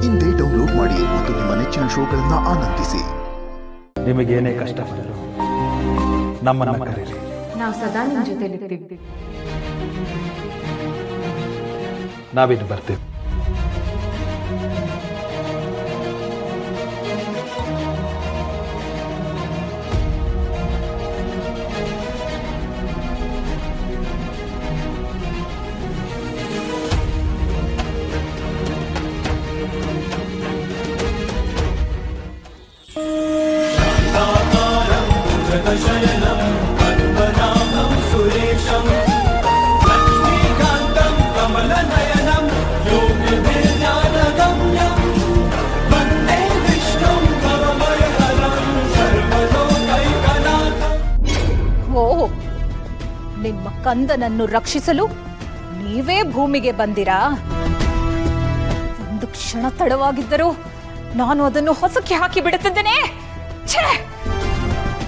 ಇಂದೇ ಡೌನ್ಲೋಡ್ ಮಾಡಿ ಮತ್ತು ನಿಮ್ಮ ನೆಚ್ಚಿನ ಶೋಗಳನ್ನು ಆನಂದಿಸಿ. ನಿಮಗೇನೇ ಕಷ್ಟ ಬಂದರು ನಮ್ಮನ್ನ ಕರೀರಿ, ನಾವು ಸದಾ ನಿಮ್ಮ ಜೊತೆಲಿರ್ತೀವಿ. ನಾವಿನ್ನು ಬರ್ತೀವಿ. ನಿಮ್ಮ ಕಂದನನ್ನು ರಕ್ಷಿಸಲು ನೀವೇ ಭೂಮಿಗೆ ಬಂದಿರಾ? ಒಂದು ಕ್ಷಣ ತಡವಾಗಿದ್ದರೂ ನಾನು ಅದನ್ನು ಹೊಸಕ್ಕೆ ಹಾಕಿ ಬಿಡುತ್ತಿದ್ದೇನೆ.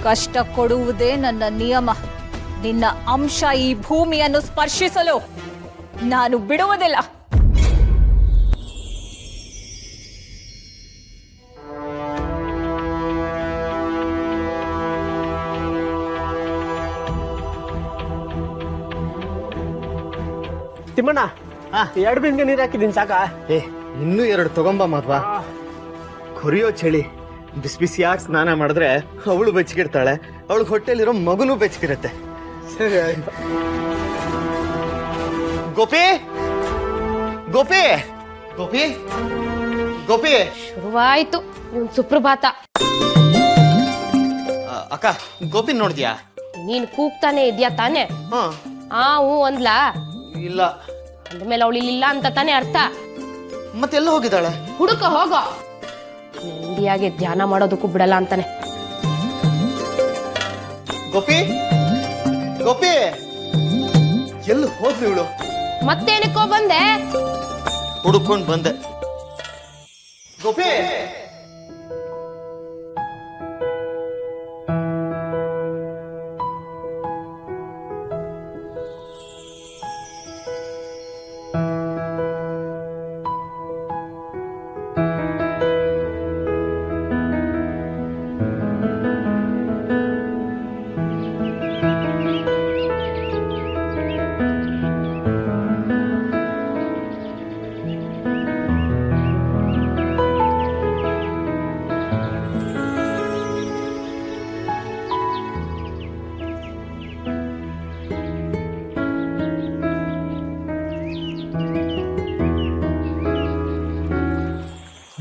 ಕಷ್ಟ ಕೊಡುವುದೇ ನನ್ನ ನಿಯಮ. ನಿನ್ನ ಅಂಶ ಈ ಭೂಮಿಯನ್ನು ಸ್ಪರ್ಶಿಸಲು ನಾನು ಬಿಡುವುದಿಲ್ಲ. ತಿಮ್ಮಣ್ಣ, 2 ಬಿಂದಿಗೆ ನೀರು ಹಾಕಿದ್ದೀನಿ ಸಾಕ? ಇನ್ನೂ 2 ತಗೊಂಬ ಮಾಧ್ವ. ಕೊರಿಯೋ ಚಳಿ ಬಿಸಿ ಬಿಸಿಯಾಗಿ ಸ್ನಾನ ಮಾಡಿದ್ರೆ ಅವಳು ಬೆಚ್ಚಗಿರ್ತಾಳೆ, ಅವಳು ಹೊಟ್ಟೆಲಿರೋ ಮಗುನೂ ಬೆಚ್ಚಗಿರುತ್ತೆ. ಸರಿ ಆಯ್ತು. ಗೋಪಿ ಗೋಪಿ ಗೋಪಿ ಗೋಪಿ, ಶುರುವಾಯ್ತು ಇವ್ನ್ ಸುಪ್ರಭಾತ. ಅಕ್ಕ, ಗೋಪಿ ನೋಡಿದ್ಯಾ? ನೀನ್ ಕೂಗ್ತಾನೆ ಇದ್ಯಾ ತಾನೆ? ಹೂ ಅಂದ್ಲಾ? ಇಲ್ಲ. ಅಂದ್ಮೇಲೆ ಅವಳು ಇಲ್ಲಿಲ್ಲ ಅಂತ ತಾನೆ ಅರ್ಥ. ಮತ್ತೆಲ್ಲ ಹೋಗಿದ್ದಾಳೆ? ಹುಡುಕ ಹೋಗೋ. ನೆಮ್ಮದಿಯಾಗಿ ಧ್ಯಾನ ಮಾಡೋದಕ್ಕೂ ಬಿಡಲ್ಲ ಅಂತಾನೆ. ಗೋಪಿ ಗೋಪಿ, ಎಲ್ಲಿ ಹೋದ್ಲು ಇವಳು? ಮತ್ತೇನಕ್ಕೋ ಬಂದೆ? ಹುಡುಕೊಂಡು ಬಂದೆ. ಗೋಪಿ,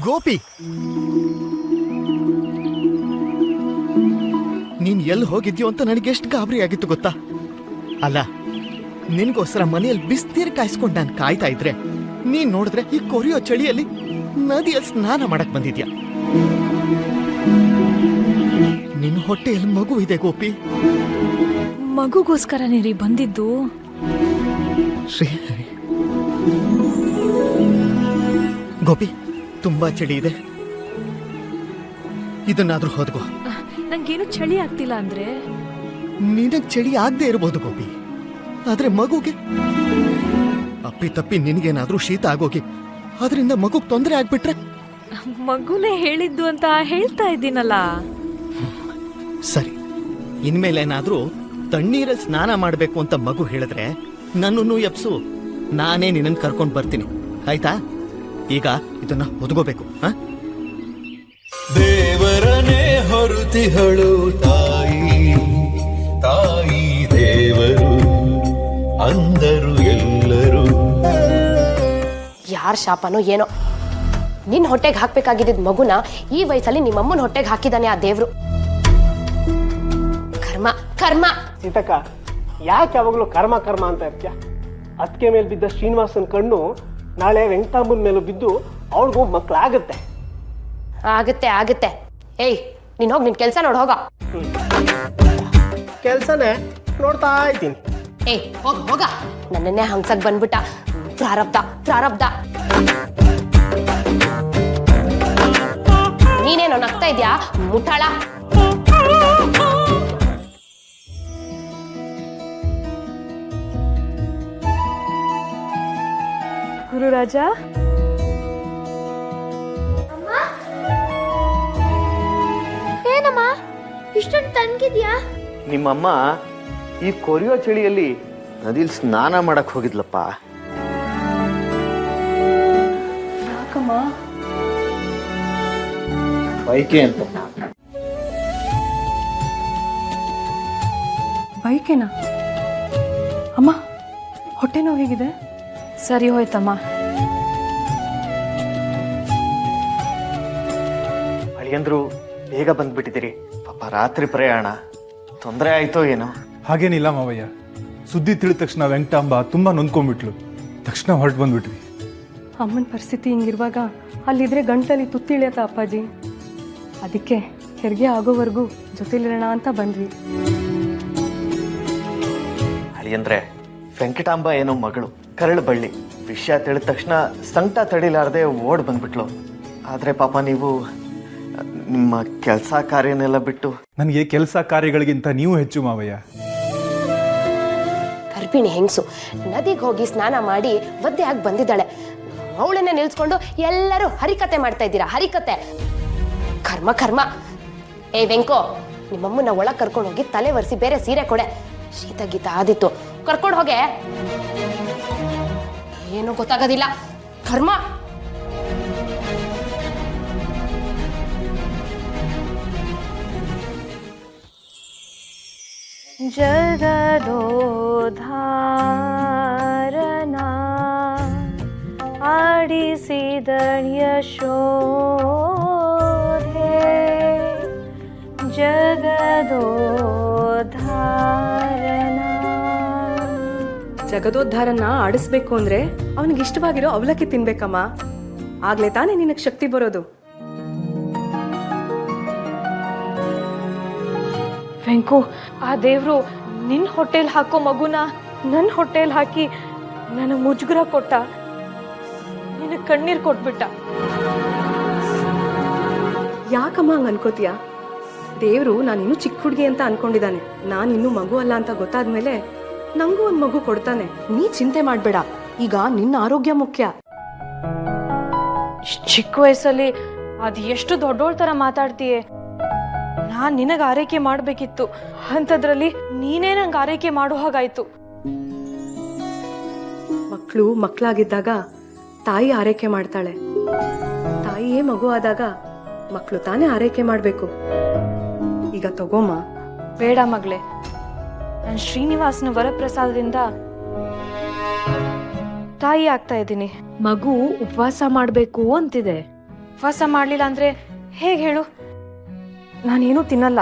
ಗೋಪಿ, ನೀನ್ ಎಲ್ಲಿ ಹೋಗಿದ್ಯೋ ಅಂತ ನನಗೆ ಎಷ್ಟು ಗಾಬರಿ ಆಗಿತ್ತು ಗೊತ್ತಾ? ಅಲ್ಲ, ನಿನ್ಗೋಸ್ಕರ ಮನೆಯಲ್ಲಿ ಬಿಸ್ನೀರು ಕಾಯಿಸ್ಕೊಂಡು ನಾನು ಕಾಯ್ತಾ ಇದ್ರೆ ನೀನ್ ನೋಡಿದ್ರೆ ಈ ಕೊರಿಯೋ ಚಳಿಯಲ್ಲಿ ನದಿಯಲ್ಲಿ ಸ್ನಾನ ಮಾಡಕ್ ಬಂದಿದ್ಯಾ. ನಿನ್ನ ಹೊಟ್ಟೆಯಲ್ಲಿ ಮಗು ಇದೆ ಗೋಪಿ. ಮಗುಗೋಸ್ಕರ ನೀರಿ ಬಂದಿದ್ದು. ಶ್ರೀಹರಿ. ಗೋಪಿ, ತುಂಬಾ ಚಳಿ ಇದೆ, ಇದನ್ನಾದ್ರೂ ಹೊದ್ಗೋ. ನಂಗೇನು ಚಳಿ ಆಗ್ತಿಲ್ಲ ಅಂದ್ರೆ? ನಿನಗ್ ಚಳಿ ಆಗದೆ ಇರಬಹುದು ಗೋಪಿ, ಆದ್ರೆ ಮಗುಗೆ ಅಪ್ಪಿ ತಪ್ಪಿ ನಿನಗೇನಾದ್ರೂ ಶೀತ ಆಗೋಗಿ ಅದರಿಂದ ಮಗುಗ್ ತೊಂದರೆ ಆಗ್ಬಿಟ್ರೆ? ಮಗುನೇ ಹೇಳಿದ್ದು ಅಂತ ಹೇಳ್ತಾ ಇದ್ದೀನಲ್ಲ. ಸರಿ, ಇನ್ಮೇಲೇನಾದ್ರೂ ತಣ್ಣೀರಲ್ಲಿ ಸ್ನಾನ ಮಾಡ್ಬೇಕು ಅಂತ ಮಗು ಹೇಳಿದ್ರೆ ನನ್ನನ್ನು ಎಪ್ಸು, ನಾನೇ ನಿನ್ನನ್ನು ಕರ್ಕೊಂಡು ಬರ್ತೀನಿ, ಆಯ್ತಾ? ಈಗ ಇದನ್ನ ಹೊದ್ಕೋಬೇಕು. ದೇವರನೇ ಹೊರತಿಹಳು ತಾಯಿ, ತಾಯಿ ದೇವರು ಅಂದರು ಎಲ್ಲರೂ. ಯಾರ ಶಾಪನೋ ಏನೋ, ನಿನ್ ಹೊಟ್ಟೆಗೆ ಹಾಕ್ಬೇಕಾಗಿದ್ದ ಮಗುನ ಈ ವಯಸ್ಸಲ್ಲಿ ನಿಮ್ಮಮ್ಮನ ಹೊಟ್ಟೆಗೆ ಹಾಕಿದಾನೆ ಆ ದೇವ್ರು. ಕರ್ಮ ಕರ್ಮ. ಸೀತಕ್ಕ, ಯಾಕೆ ಯಾವಾಗಲೂ ಕರ್ಮ ಕರ್ಮ ಅಂತ ಇರ್ತೀಯ? ಅದಕ್ಕೆ ಮೇಲೆ ಬಿದ್ದ ಶ್ರೀನಿವಾಸನ್ ಕಣ್ಣು ನಾಳೆ ವೆಂಕಟಾಂಬನ ಮೇಲೂ ಬಿದ್ದು ಅವಳಿಗೂ ಮಕ್ಕಳಾಗತ್ತೆ. ಆಗತ್ತೆ ಆಗತ್ತೆ. ಏಯ್, ನೀನ್ ಹೋಗಿ ನಿನ್ ಕೆಲ್ಸ ನೋಡ್ ಹೋಗ. ಕೆಲ್ಸನೇ ನೋಡ್ತಾ ಇದ್ದೀನಿ. ಏಯ್, ಹೋಗ ಹೋಗ. ನನ್ನನ್ನೇ ಹಂಸಕ್ ಬಂದ್ಬಿಟ್ಟ. ಪ್ರಾರಬ್ಧ ಪ್ರಾರಬ್ಧ. ನೀನೇನೋ ನಗ್ತಾ ಇದ್ಯಾ ಮುಠಾಳ? ಗುರುರಾಜ, ಇಷ್ಟೊಂದು ತಣ್ಣಗಿದ್ಯಾ? ನಿಮ್ಮಮ್ಮ ಈ ಕೊರಿಯೋ ಚಳಿಯಲ್ಲಿ ನದಿಲ್ ಸ್ನಾನ ಮಾಡಕ್ ಹೋಗಿದ್ಲಪ್ಪ. ಯಾಕಮ್ಮ? ಬೈಕೆ ಅಂತ. ಬೈಕೇನಾ? ಅಮ್ಮ, ಹೊಟ್ಟೆ ನೋವು ಹೇಗಿದೆ? ಸರಿ ಹೋಯ್ತಮ್ಮ. ಅಳಿಯಂದ್ರು ಬೇಗ ಬಂದ್ಬಿಟ್ಟಿದ್ದೀರಿ. ಪಾಪ ರಾತ್ರಿ ಪ್ರಯಾಣ, ತೊಂದರೆ ಆಯ್ತೋ ಏನೋ. ಹಾಗೇನಿಲ್ಲ ಮಾವಯ್ಯ, ಸುದ್ದಿ ತಿಳಿದ ತಕ್ಷಣ ವೆಂಕಟಾಂಬ ತುಂಬಾ ನೊಂದ್ಕೊಂಡ್ಬಿಟ್ಲು. ತಕ್ಷಣ ಹೊರಟು ಬಂದ್ಬಿಟ್ವಿ. ಅಮ್ಮನ ಪರಿಸ್ಥಿತಿ ಹಿಂಗಿರುವಾಗ ಅಲ್ಲಿದ್ರೆ ಗಂಟಲಲ್ಲಿ ತುತ್ತಿಳಿಯತ್ತ ಅಪ್ಪಾಜಿ. ಅದಕ್ಕೆ ಹೆರಿಗೆ ಆಗೋವರೆಗೂ ಜೊತೆಲಿರೋಣ ಅಂತ ಬಂದ್ವಿ. ಅಳಿಯಂದ್ರೆ ವೆಂಕಟಾಂಬ ಏನೋ ಮಗಳು, ಕರಳು ಬಳ್ಳಿ. ವಿಷಯ ತಿಳಿದ ತಕ್ಷಣ ಸಂಕಟ ತಡಿಲಾರ್ದೆ ಓಡ್ ಬಂದ್ಬಿಟ್ಲು. ಆದ್ರೆ ಪಾಪ ನೀವು ನಿಮ್ಮ ಕೆಲಸ ಕಾರ್ಯನೆಲ್ಲ ಬಿಟ್ಟು. ನನಗೆ ಕೆಲಸ ಕಾರ್ಯಗಳಿಗಿಂತ ನೀವು ಹೆಚ್ಚು ಮಾವಯ್ಯ. ಗರ್ಭಿಣಿ ಹೆಂಗಸು ನದಿಗೆ ಹೋಗಿ ಸ್ನಾನ ಮಾಡಿ ಒದ್ದೆ ಆಗಿ ಬಂದಿದ್ದಾಳೆ. ಅವಳನ್ನೇ ನಿಲ್ಸ್ಕೊಂಡು ಎಲ್ಲರೂ ಹರಿಕತೆ ಮಾಡ್ತಾ ಇದ್ದೀರಾ, ಹರಿಕತೆ. ಕರ್ಮ ಕರ್ಮ. ಏ ವೆಂಕೋ, ನಿಮ್ಮಮ್ಮನ ಒಳಗೆ ಕರ್ಕೊಂಡು ಹೋಗಿ ತಲೆ ಒರೆಸಿ ಬೇರೆ ಸೀರೆ ಕೊಡೆ. ಶೀತ ಗೀತ ಆದಿತ್ತು, ಕರ್ಕೊಂಡು ಹೋಗೆ. ಏನು ಗೊತ್ತಾಗೋದಿಲ್ಲ, ಕರ್ಮ. ಜಗದೋಧಾರನಾ ಆಡಿಸಿದಳ್ಯ ಶೋಧೆ, ಜಗದೋಧಾರನಾ. ಜಗದೋದ್ಧಾರನ ಆಡಿಸ್ಬೇಕು ಅಂದ್ರೆ ಅವನಿಗೆ ಇಷ್ಟವಾಗಿರೋ ಅವಲಕ್ಕಿ ತಿನ್ಬೇಕಮ್ಮ. ಆಗ್ಲೇ ತಾನೇ ನಿನಗೆ ಶಕ್ತಿ ಬರೋದು. ವೆಂಕು, ಆ ದೇವ್ರು ನಿನ್ನ ಹೊಟ್ಟೆಲ್ ಹಾಕೋ ಮಗುನ ನನ್ನ ಹೊಟ್ಟೆಲ್ ಹಾಕಿ ನನಗೆ ಮುಜುಗರ ಕೊಟ್ಟ, ನಿನಗೆ ಕಣ್ಣೀರ್ ಕೊಟ್ಬಿಟ್ಟ. ಯಾಕಮ್ಮ ಹಂಗ ಅನ್ಕೋತೀಯ? ದೇವ್ರು ನಾನಿನ್ನೂ ಚಿಕ್ಕ ಹುಡುಗಿ ಅಂತ ಅನ್ಕೊಂಡಿದ್ದಾನೆ. ನಾನಿನ್ನೂ ಮಗು ಅಲ್ಲ ಅಂತ ಗೊತ್ತಾದ್ಮೇಲೆ ನಂಗೂ ಒಂದು ಮಗು ಕೊಡ್ತಾನೆ. ನೀ ಚಿಂತೆ ಮಾಡ್ಬೇಡ, ಈಗ ನಿನ್ನ ಆರೋಗ್ಯ ಮುಖ್ಯ. ಚಿಕ್ಕ ವಯಸ್ಸಲ್ಲಿ ಅದು ಎಷ್ಟು ದೊಡ್ಡೋಳ್ ತರ ಮಾತಾಡ್ತೀಯೇ. ನಾನ್ ನಿನಗೆ ಆರೈಕೆ ಮಾಡ್ಬೇಕಿತ್ತು, ಅಂಥದ್ರಲ್ಲಿ ನೀನೇ ನಂಗೆ ಆರೈಕೆ ಮಾಡೋ ಹಾಗಾಯ್ತು. ಮಕ್ಕಳು ಮಕ್ಕಳಾಗಿದ್ದಾಗ ತಾಯಿ ಆರೈಕೆ ಮಾಡ್ತಾಳೆ. ತಾಯಿಯೇ ಮಗು ಆದಾಗ ಮಕ್ಕಳು ತಾನೇ ಆರೈಕೆ ಮಾಡ್ಬೇಕು. ಈಗ ತಗೋಮ್ಮ. ಬೇಡ ಮಗಳೇ, ನಾನು ಶ್ರೀನಿವಾಸನ ವರಪ್ರಸಾದದಿಂದ ತಾಯಿ ಆಗ್ತಾ ಇದ್ದೀನಿ. ಮಗು ಉಪವಾಸ ಮಾಡ್ಬೇಕು ಅಂತಿದೆ. ಉಪವಾಸ ಮಾಡ್ಲಿಲ್ಲ ಅಂದ್ರೆ ಹೇಗೆ ಹೇಳು? ನಾನೇನು ತಿನ್ನಲ್ಲ.